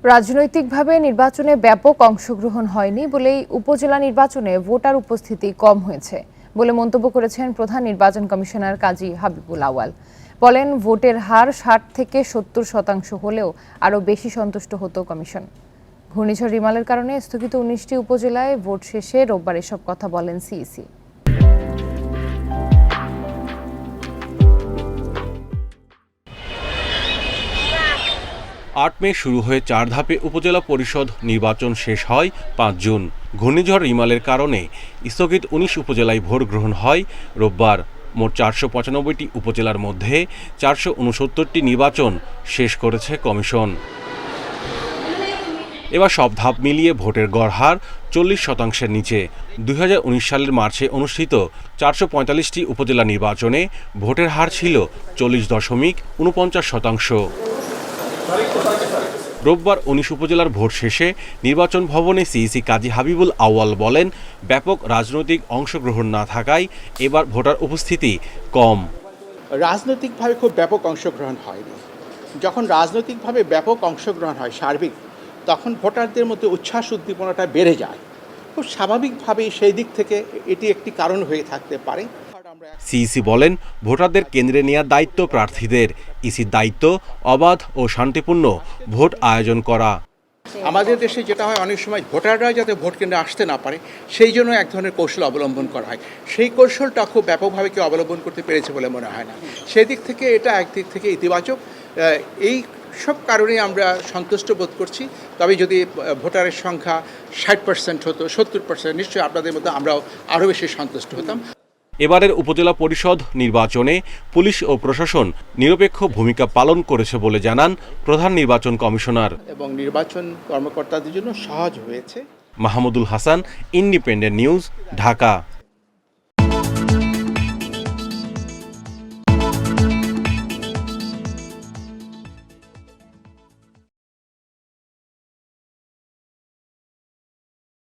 রাজনৈতিকভাবে নির্বাচনে ব্যাপক অংশগ্রহণ হয়নি বলেই উপজেলা নির্বাচনে ভোটার উপস্থিতি কম হয়েছে বলে মন্তব্য করেছেন প্রধান নির্বাচন কমিশনার কাজী হাবিবুল আউয়াল। বলেন, ভোটের হার ৬০ থেকে ৭০% হলেও আরও বেশি সন্তুষ্ট হতো কমিশন। ঘূর্ণিঝড় রিমালের কারণে স্থগিত ১৯টি উপজেলায় ভোট শেষে রোববার এসব কথা বলেন সিইসি। ৮ মে শুরু হয়ে ৪ ধাপে উপজেলা পরিষদ নির্বাচন শেষ হয় ৫ জুন। ঘূর্ণিঝড় রিমালের কারণে স্থগিত ১৯ উপজেলায় ভোট গ্রহণ হয় রোববার। মোট ৪৯৫টি উপজেলার মধ্যে ৪৬৯টি নির্বাচন শেষ করেছে কমিশন। এবার সব ধাপ মিলিয়ে ভোটের গড় হার ৪০%-এর নিচে। ২০১৯ সালের মার্চে অনুষ্ঠিত ৪৪৫টি উপজেলা নির্বাচনে ভোটের হার ছিল ৪০.৪৯%। রোববার ১৯ উপজেলার ভোট শেষে নির্বাচন ভবনে সিইসি কাজী হাবিবুল আউয়াল বলেন, ব্যাপক রাজনৈতিক অংশগ্রহণ না থাকায় এবার ভোটার উপস্থিতি কম। রাজনৈতিকভাবে খুব ব্যাপক অংশগ্রহণ হয়নি। যখন রাজনৈতিকভাবে ব্যাপক অংশগ্রহণ হয় সার্বিক, তখন ভোটারদের মধ্যে উচ্ছ্বাস উদ্দীপনাটা বেড়ে যায়। খুব স্বাভাবিকভাবেই সেই দিক থেকে এটি একটি কারণ হয়ে থাকতে পারে। সিইসি বলেন, ভোটারদের কেন্দ্রে নেওয়ার দায়িত্ব প্রার্থীদের। ইসির দায়িত্ব অবাধ ও শান্তিপূর্ণ ভোট আয়োজন করা। আমাদের দেশে যেটা হয়, অনেক সময় ভোটাররা যাতে ভোট কেন্দ্রে আসতে না পারে সেই জন্য এক ধরনের কৌশল অবলম্বন করা হয়। সেই কৌশলটা খুব ব্যাপকভাবে কেউ অবলম্বন করতে পেরেছে বলে মনে হয় না। সেই দিক থেকে এটা একদিক থেকে ইতিবাচক। এই সব কারণেই আমরা সন্তুষ্ট বোধ করছি। তবে যদি ভোটারের সংখ্যা ৬০% হতো, ৭০%, নিশ্চয়ই আপনাদের মধ্যে আমরাও আরও বেশি সন্তুষ্ট হতাম। এবারের উপজেলা পরিষদ নির্বাচনে পুলিশ ও প্রশাসন নিরপেক্ষ ভূমিকা পালন করেছে বলে জানান প্রধান নির্বাচন কমিশনার। এবং নির্বাচন কর্মকর্তাদের জন্য সহজ হয়েছে। Mahmudul Hasan, independent news, Dhaka.